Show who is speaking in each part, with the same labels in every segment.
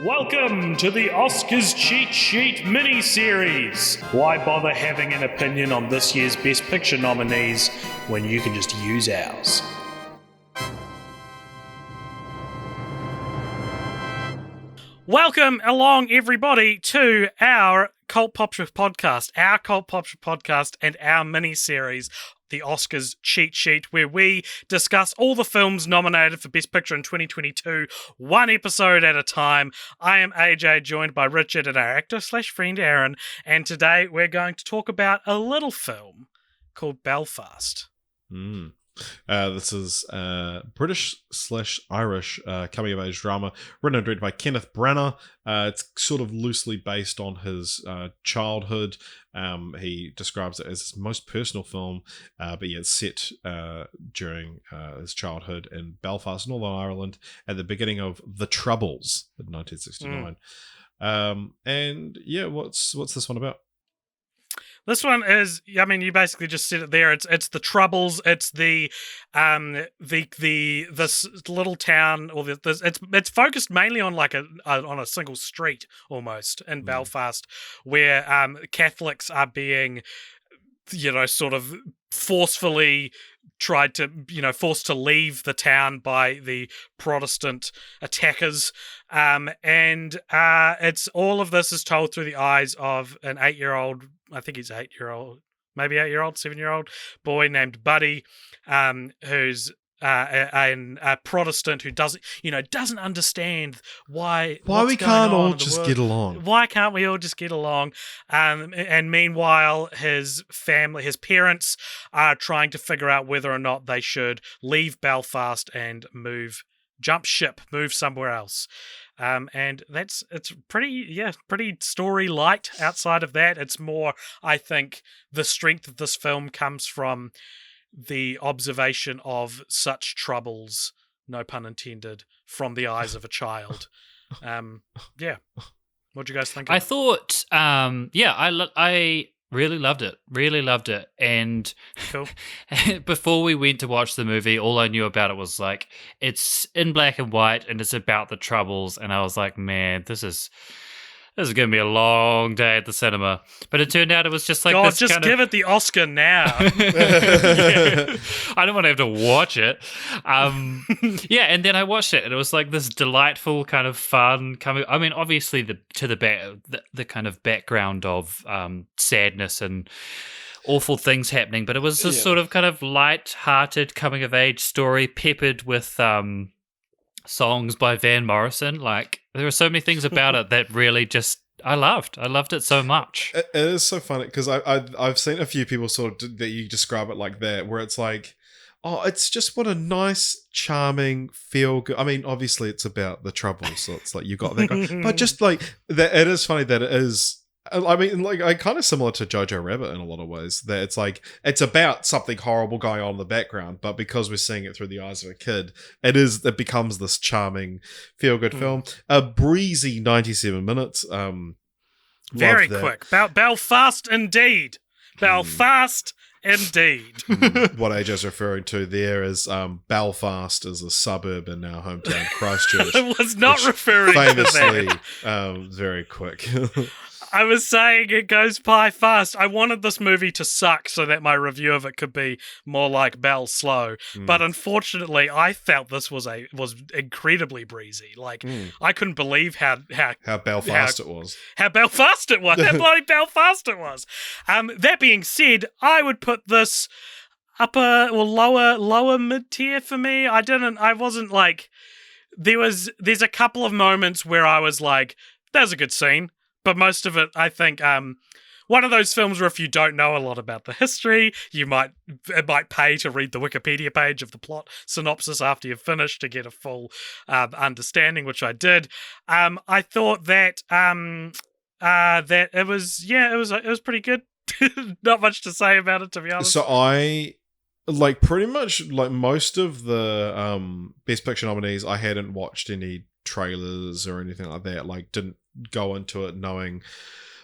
Speaker 1: Welcome to the Oscars Cheat Sheet Miniseries. Why bother having an opinion on this year's Best Picture nominees when you can just use ours? Welcome along, everybody, to our Cult Pop podcast, and our mini-series, the Oscars Cheat Sheet, where we discuss all the films nominated for Best Picture in 2022, one episode at a time. I am AJ, joined by Richard and our actor/friend Aaron, and today we're going to talk about a little film called Belfast.
Speaker 2: This is British/Irish coming-of-age drama written and directed by Kenneth Branagh. It's sort of loosely based on his childhood. He describes it as his most personal film, but yeah, it's set during his childhood in Belfast, Northern Ireland, at the beginning of the Troubles in 1969. And yeah, what's this one about?
Speaker 1: This one is, I mean, you basically just said it there. It's the Troubles. It's this little town, or it's focused mainly on like on a single street almost in Belfast, where Catholics are being, sort of forcefully forced to leave the town by the Protestant attackers. And it's all of this is told through the eyes of an 8-year-old, I think he's 8-year-old, maybe 8-year-old, 7-year-old boy named Buddy, who's a Protestant who doesn't understand why
Speaker 2: we can't all just get along.
Speaker 1: Why can't we all just get along? And meanwhile, his parents are trying to figure out whether or not they should leave Belfast and jump ship, move somewhere else. And it's pretty story light. Outside of that, it's more, I think, the strength of this film comes from the observation of such troubles, no pun intended, from the eyes of a child. Yeah. What do you guys think?
Speaker 3: I thought, I really loved it. And
Speaker 1: cool.
Speaker 3: Before we went to watch the movie, all I knew about it was like, it's in black and white and it's about the Troubles. And I was like, man, this is going to be a long day at the cinema. But it turned out it was just like
Speaker 1: God,
Speaker 3: this
Speaker 1: just give it the Oscar now.
Speaker 3: Yeah. I don't want to have to watch it. And then I watched it, and it was like this delightful kind of fun coming. I mean, obviously the kind of background of sadness and awful things happening, but it was this sort of kind of light-hearted coming-of-age story peppered with songs by Van Morrison. Like, there are so many things about it that really just I loved it so much.
Speaker 2: It is so funny because I've seen a few people sort of that you describe it like that, where it's like, oh, it's just what a nice, charming, feel good. I mean, obviously it's about the Troubles, so it's like you got that guy, but just like that, it is funny that it is. I mean, like, kind of similar to Jojo Rabbit in a lot of ways, that it's like, it's about something horrible going on in the background, but because we're seeing it through the eyes of a kid, it becomes this charming, feel-good film. A breezy 97 minutes.
Speaker 1: Very quick. Belfast indeed. Belfast indeed.
Speaker 2: What AJ's referring to there is Belfast is a suburb in our hometown, Christchurch.
Speaker 1: I was not referring
Speaker 2: famously,
Speaker 1: to that.
Speaker 2: Very quick.
Speaker 1: I was saying it goes by fast. I wanted this movie to suck so that my review of it could be more like Bell Slow. But unfortunately, I felt this was incredibly breezy. Like, I couldn't believe how
Speaker 2: Belfast it was.
Speaker 1: How Belfast it was. How bloody Belfast it was. That being said, I would put this upper or lower mid tier for me. I wasn't like, there's a couple of moments where I was like, that's a good scene. But most of it, I think, one of those films where if you don't know a lot about the history, it might pay to read the Wikipedia page of the plot synopsis after you've finished to get a full understanding, which I did. I thought that that it was pretty good. Not much to say about it, to be honest.
Speaker 2: So I like pretty much like most of the Best Picture nominees. I hadn't watched any trailers or anything like that. Like, didn't go into it knowing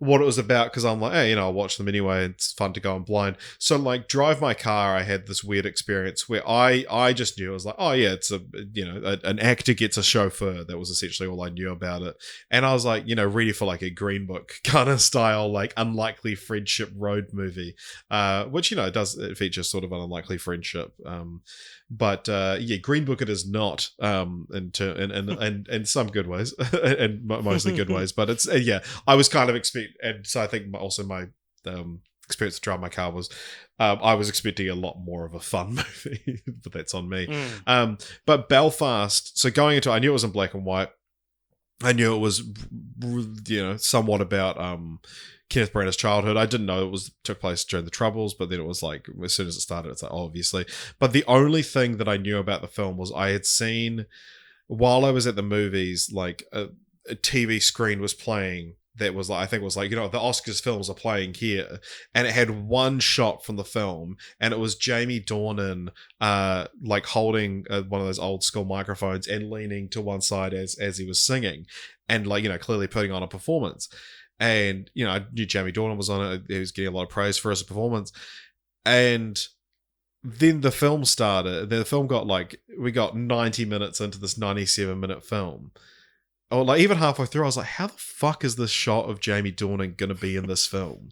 Speaker 2: what it was about because I'm like, hey, I'll watch them anyway. It's fun to go in blind. So like Drive My Car, I had this weird experience where I just knew it was like, oh yeah, it's an actor gets a chauffeur. That was essentially all I knew about it. And I was like, ready for like a Green Book kind of style, like unlikely friendship road movie, which it features sort of an unlikely friendship. But Green Book it is not in some good ways and mostly good ways. But it's I was kind of and so I think also my experience to Drive My Car was I was expecting a lot more of a fun movie, but that's on me. But Belfast, so going into, I knew it was in black and white. I knew it was somewhat about Kenneth Branagh's childhood. I didn't know took place during the Troubles, but then it was like as soon as it started, it's like obviously. But the only thing that I knew about the film was I had seen while I was at the movies, like a TV screen was playing that was like, I think it was like, the Oscars films are playing here, and it had one shot from the film, and it was Jamie Dornan like holding one of those old school microphones and leaning to one side as he was singing, and like clearly putting on a performance. And I knew Jamie Dornan was on it. He was getting a lot of praise for his performance. And then the film started. Then the film we got 90 minutes into this 97-minute film. Or like even halfway through, I was like, how the fuck is this shot of Jamie Dornan going to be in this film?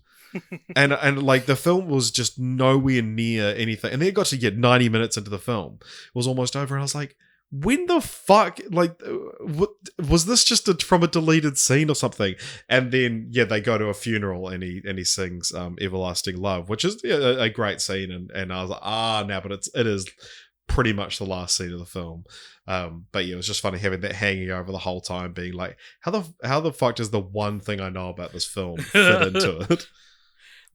Speaker 2: and like the film was just nowhere near anything. And then it got to 90 minutes into the film. It was almost over. And I was like, when the fuck, like, was this just from a deleted scene or something? And then, they go to a funeral and he sings Everlasting Love, which is a great scene. And I was like, now, but it is pretty much the last scene of the film. But it was just funny having that hanging over the whole time, being like, how the fuck does the one thing I know about this film fit into it?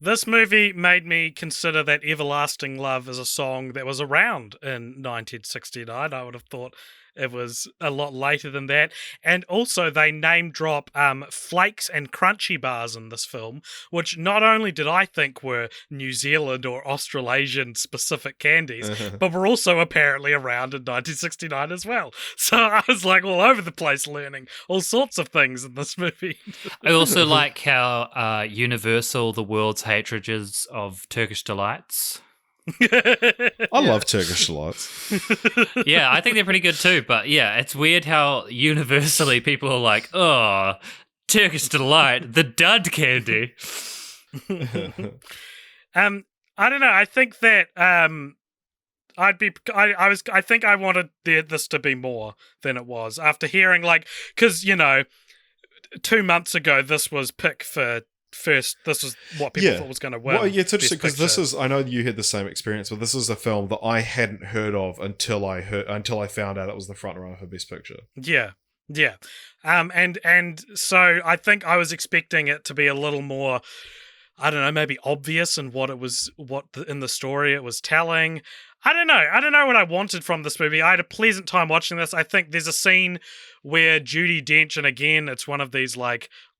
Speaker 1: This movie made me consider that Everlasting Love is a song that was around in 1969. I would have thought it was a lot later than that. And also they name drop flakes and crunchy bars in this film, which not only did I think were New Zealand or Australasian specific candies, but were also apparently around in 1969 as well. So I was like all over the place learning all sorts of things in this movie.
Speaker 3: I also like how universal the world's hatred is of Turkish delights.
Speaker 2: I love Turkish delights.
Speaker 3: Yeah, I think they're pretty good too. But yeah, it's weird how universally people are like, oh, Turkish delight, the dud candy.
Speaker 1: I don't know. I think that I think I wanted this to be more than it was after hearing because 2 months ago this was pick for first. This was what people thought was going to win.
Speaker 2: Well, it's interesting because this is. I know you had the same experience, but this is a film that I hadn't heard of until I found out it was the front runner for Best Picture.
Speaker 1: Yeah. And so I think I was expecting it to be a little more, I don't know, maybe obvious in what in the story it was telling. I don't know what I wanted from this movie. I had a pleasant time watching this. I think there's a scene where Judi Dench, and again, it's one of these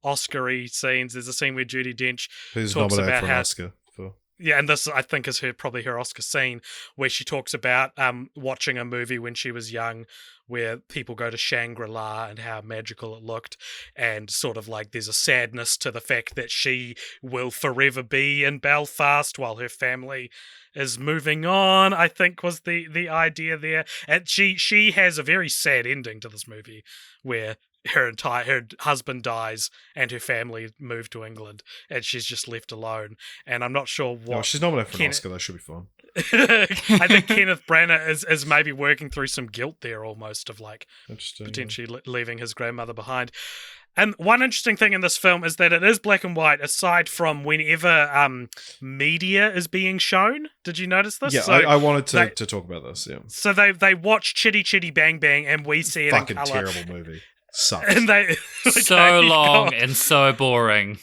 Speaker 1: Oscar-y scenes. There's a scene where Judi Dench
Speaker 2: who's
Speaker 1: talks
Speaker 2: nominated
Speaker 1: about
Speaker 2: for an Oscar for.
Speaker 1: Yeah, and this I think is probably her Oscar scene where she talks about watching a movie when she was young where people go to Shangri-La and how magical it looked, and sort of there's a sadness to the fact that she will forever be in Belfast while her family is moving on, I think was the idea there. And she has a very sad ending to this movie where her husband dies and her family moved to England and she's just left alone. And I'm not sure what...
Speaker 2: No, she's nominated for an Oscar, that should be fine.
Speaker 1: I think Kenneth Branagh is maybe working through some guilt there almost of potentially leaving his grandmother behind. And one interesting thing in this film is that it is black and white, aside from whenever media is being shown. Did you notice this?
Speaker 2: Yeah, so I wanted to talk about this, yeah.
Speaker 1: So they watch Chitty Chitty Bang Bang and we see it
Speaker 2: fucking
Speaker 1: in colour.
Speaker 2: Terrible movie. Sucks.
Speaker 1: And they
Speaker 3: so long and so boring.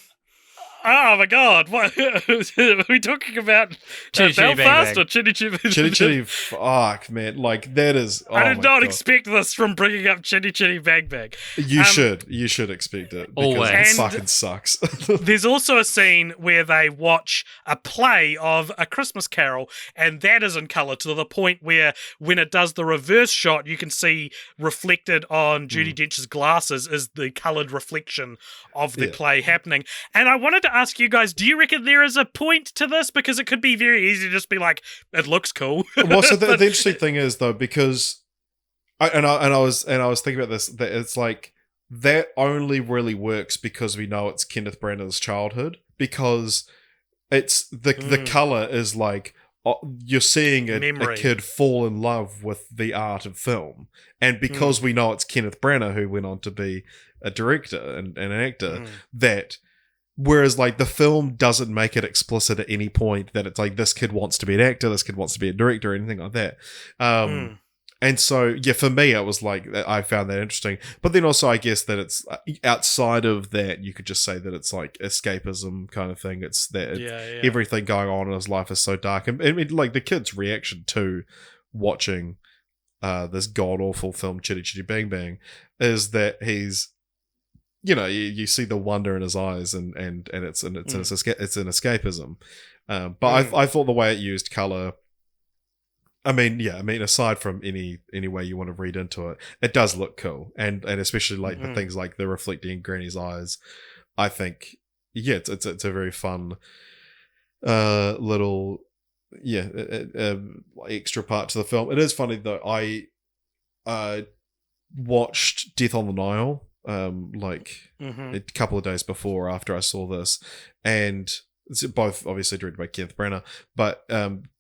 Speaker 1: Oh my god! What are we talking about?
Speaker 3: Chitty Chitty Bang
Speaker 1: Belfast
Speaker 3: Bang.
Speaker 1: or Chitty Chitty?
Speaker 2: Chitty Chitty, fuck, man. Like, that is. Oh
Speaker 1: I did
Speaker 2: my
Speaker 1: not
Speaker 2: God.
Speaker 1: expect this from bringing up Chitty Chitty Bang Bang.
Speaker 2: You should expect it. Because
Speaker 3: Always.
Speaker 2: it
Speaker 1: And-
Speaker 2: fucking sucks.
Speaker 1: There's also a scene where they watch a play of A Christmas Carol, and that is in colour to the point where when it does the reverse shot, you can see reflected on Judi Dench's glasses is the coloured reflection of the play happening. And I wanted to ask you guys, do you reckon there is a point to this? Because it could be very easy to just be like, it looks cool.
Speaker 2: Well, so the interesting thing is though, because I was thinking about this, that it's like that only really works because we know it's Kenneth Branagh's childhood, because it's the color is like you're seeing a kid fall in love with the art of film, and because we know it's Kenneth Branagh who went on to be a director and an actor, that whereas like the film doesn't make it explicit at any point that it's like this kid wants to be an actor, this kid wants to be a director, or anything like that. And so, yeah, for me, it was like, I found that interesting. But then also, I guess that it's outside of that, you could just say that it's like escapism kind of thing. It's that everything going on in his life is so dark. And I mean, like the kid's reaction to watching this god awful film, Chitty Chitty Bang Bang, is that he's, you know, you see the wonder in his eyes, and it's an escapism. But I thought the way it used color. I mean, aside from any way you want to read into it, it does look cool, and especially like the things like the reflecting in Granny's eyes. I think, it's a very fun, little, extra part to the film. It is funny though. I watched Death on the Nile, a couple of days before after I saw this, and it's both obviously directed by Kenneth Branagh, but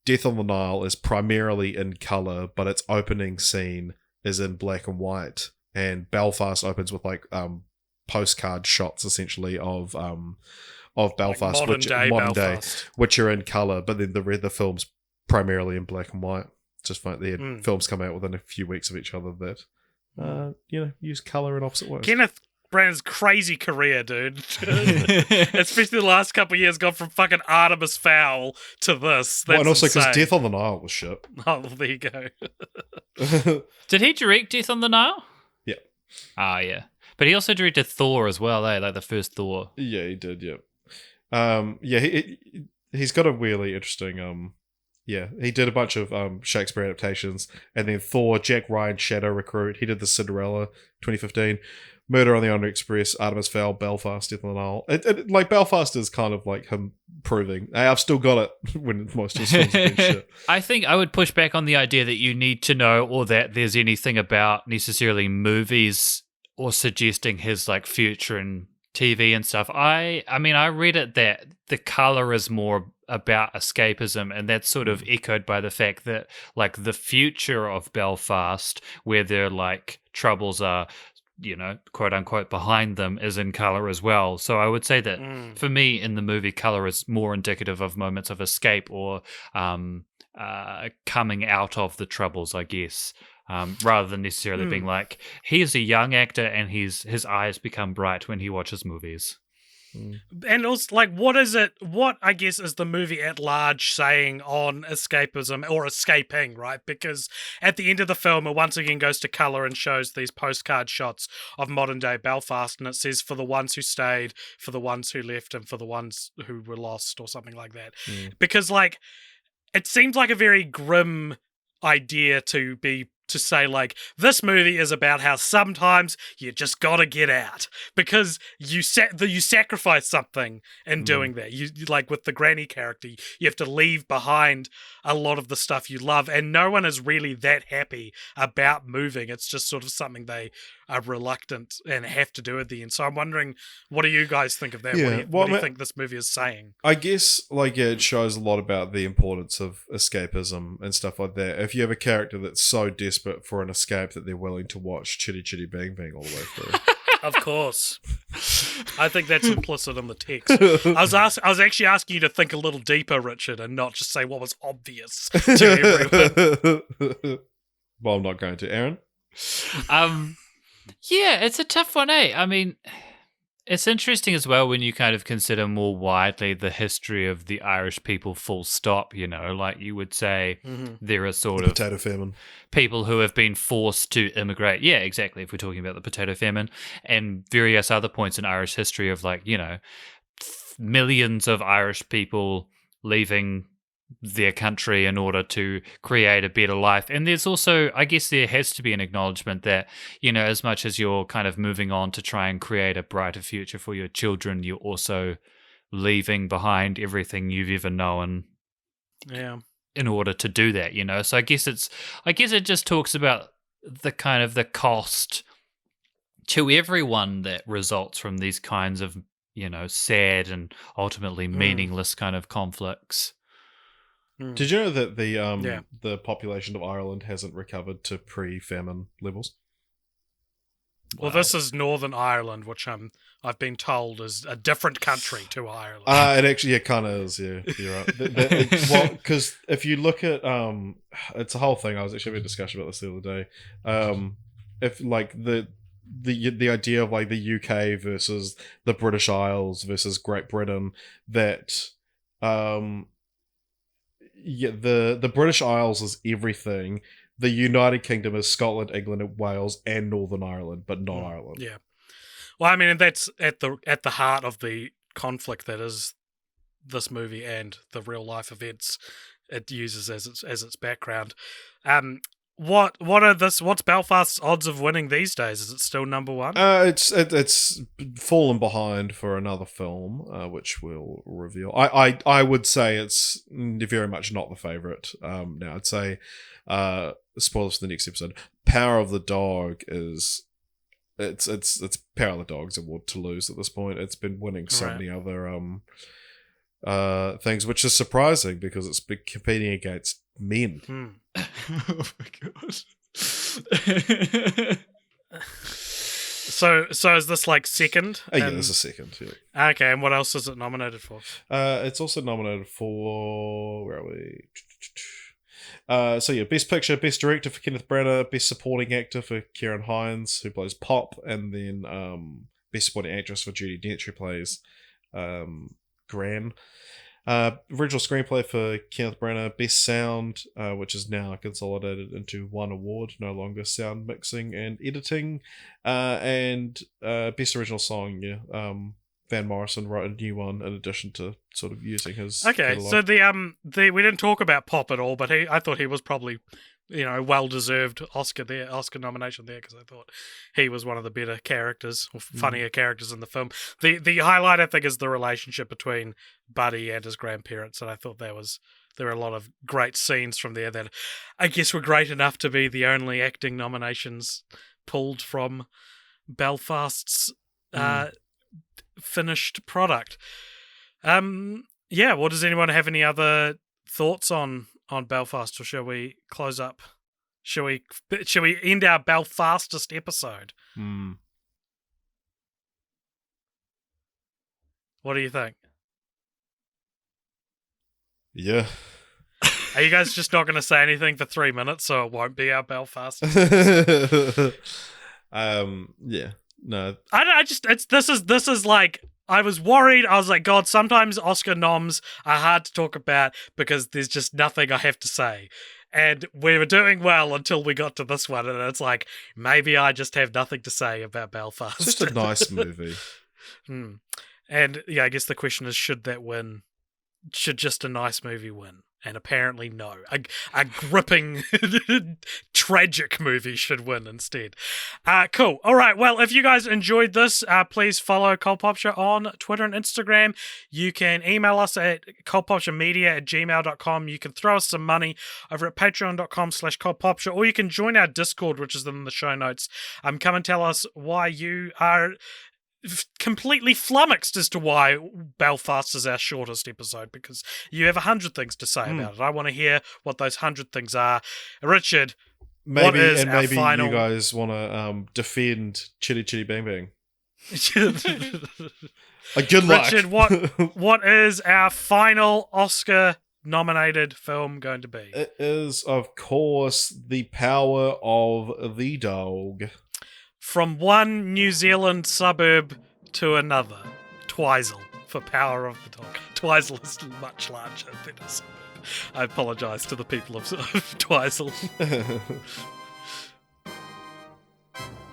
Speaker 2: Death on the Nile is primarily in color, but its opening scene is in black and white, and Belfast opens with like postcard shots essentially of Belfast,
Speaker 1: like modern day,
Speaker 2: which are in color, but then the film's primarily in black and white. Just funny, they had films come out within a few weeks of each other that use color in opposite ways.
Speaker 1: Kenneth Branagh's crazy career, dude. Especially the last couple of years, gone from fucking Artemis Fowl to this. That's
Speaker 2: and also because
Speaker 1: insane.
Speaker 2: Death on the Nile was shit.
Speaker 1: Oh, well, there you go.
Speaker 3: Did he direct Death on the Nile?
Speaker 2: Yeah.
Speaker 3: Ah, yeah. But he also directed Thor as well, like the first Thor.
Speaker 2: Yeah, he did, he's got a really interesting, he did a bunch of Shakespeare adaptations, and then Thor, Jack Ryan, Shadow Recruit, he did the Cinderella 2015, Murder on the Orient Express, Artemis Fowl, Belfast, Death on the Nile. Like Belfast is kind of like him proving, hey, I've still got it when most of his films have been shit.
Speaker 3: I think I would push back on the idea that you need to know or that there's anything about necessarily movies or suggesting his like future in TV and stuff. I mean, I read it that the color is more about escapism, and that's sort of echoed by the fact that like the future of Belfast, where their like troubles are, you know, quote unquote behind them, is in color as well. So I would say that for me in the movie, color is more indicative of moments of escape or coming out of the troubles, I guess. Rather than necessarily being like, he is a young actor and his eyes become bright when he watches movies.
Speaker 1: And also, like, what I guess is the movie at large saying on escapism or escaping, right? Because at the end of the film, it once again goes to colour and shows these postcard shots of modern day Belfast, and it says, for the ones who stayed, for the ones who left, and for the ones who were lost, or something like that. Because, like, it seems like a very grim idea to say, like, this movie is about how sometimes you just gotta get out because you sacrifice something in doing that. You like with the granny character, you have to leave behind a lot of the stuff you love, and no one is really that happy about moving. It's just sort of something they are reluctant and have to do at the end. So I'm wondering, what do you guys think of that? What do you think this movie is saying?
Speaker 2: I guess, like, it shows a lot about the importance of escapism and stuff like that. If you have a character that's so desperate for an escape that they're willing to watch Chitty Chitty Bang Bang all the way through.
Speaker 1: Of course. I think that's implicit in the text. I was actually asking you to think a little deeper, Richard, and not just say what was obvious to everyone.
Speaker 2: Well, I'm not going to. Aaron?
Speaker 3: Yeah, it's a tough one, eh? I mean, It's interesting as well when you kind of consider more widely the history of the Irish people, full stop, like you would say there are sort
Speaker 2: The
Speaker 3: of
Speaker 2: potato famine.
Speaker 3: people who have been forced to immigrate. Yeah, exactly. If we're talking about the potato famine and various other points in Irish history of millions of Irish people leaving their country in order to create a better life. And there's also, I guess there has to be an acknowledgement that, as much as you're kind of moving on to try and create a brighter future for your children, you're also leaving behind everything you've ever known.
Speaker 1: Yeah.
Speaker 3: In order to do that, So I guess it just talks about the kind of the cost to everyone that results from these kinds of, sad and ultimately meaningless kind of conflicts.
Speaker 2: Did you know that the population of Ireland hasn't recovered to pre-famine levels?
Speaker 1: Well, this is Northern Ireland, which I've been told is a different country to Ireland.
Speaker 2: It actually kind of is. Yeah, you're right. Well, because if you look at it's a whole thing. I was actually having a discussion about this the other day. If like the idea of like the UK versus the British Isles versus Great Britain, that the British Isles is everything. The United Kingdom is Scotland, England, Wales, and Northern Ireland, but not Ireland.
Speaker 1: Yeah. Well, I mean, and that's at the heart of the conflict that is this movie and the real life events it uses as its background. What's Belfast's odds of winning these days? Is it still number one?
Speaker 2: It's fallen behind for another film, which we'll reveal. I would say it's very much not the favorite. Now I'd say, spoilers for the next episode. Power of the Dog is it's Power of the Dog's award to lose at this point. It's been winning so many other things, which is surprising because it's been competing against men.
Speaker 3: Oh my god.
Speaker 1: So is this like second?
Speaker 2: Yeah, this is second. Yeah.
Speaker 1: Okay, and what else is it nominated for?
Speaker 2: It's also nominated for, where are we? Best Picture, Best Director for Kenneth Branagh, Best Supporting Actor for Ciarán Hinds, who plays Pop, and then Best Supporting Actress for Judi Dench, who plays Gran. Original Screenplay for Kenneth Branagh, Best Sound, which is now consolidated into one award, no longer sound mixing and editing, and Best Original Song. Van Morrison wrote a new one in addition to sort of using his.
Speaker 1: Okay,
Speaker 2: catalog.
Speaker 1: so the we didn't talk about Pop at all, but I thought he was probably well deserved Oscar nomination there, because I thought he was one of the better characters or funnier characters in the film. The highlight, I think, is the relationship between Buddy and his grandparents, and I thought there were a lot of great scenes from there that I guess were great enough to be the only acting nominations pulled from Belfast's finished product. Well, does anyone have any other thoughts on Belfast, or shall we close up? Shall we end our Belfastest episode? What do you think?
Speaker 2: Yeah.
Speaker 1: Are you guys just not going to say anything for 3 minutes, so it won't be our Belfast?
Speaker 2: Yeah. No.
Speaker 1: This is like, I was worried. I was like, God, sometimes Oscar noms are hard to talk about because there's just nothing I have to say. And we were doing well until we got to this one, and it's like, maybe I just have nothing to say about Belfast.
Speaker 2: It's just a nice movie.
Speaker 1: And yeah, I guess the question is, should that win? Should just a nice movie win? And apparently no. A gripping, tragic movie should win instead. Cool. All right. Well, if you guys enjoyed this, please follow Cult Pop Show on Twitter and Instagram. You can email us at cultpopshowmedia@gmail.com. You can throw us some money over at patreon.com/cultpopshow, or you can join our Discord, which is in the show notes. Come and tell us why you are completely flummoxed as to why Belfast is our shortest episode, because you have 100 things to say about it. I want to hear what those 100 things are. Richard,
Speaker 2: maybe
Speaker 1: you
Speaker 2: guys want to defend Chitty Chitty Bang Bang. Good luck.
Speaker 1: Richard, what is our final Oscar nominated film going to be?
Speaker 2: It is, of course, The Power of the Dog.
Speaker 1: From one New Zealand suburb to another. Twizel for Power of the Dog. Twizel is much larger than a suburb. I apologise to the people of Twizel.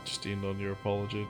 Speaker 2: Just end on your apology.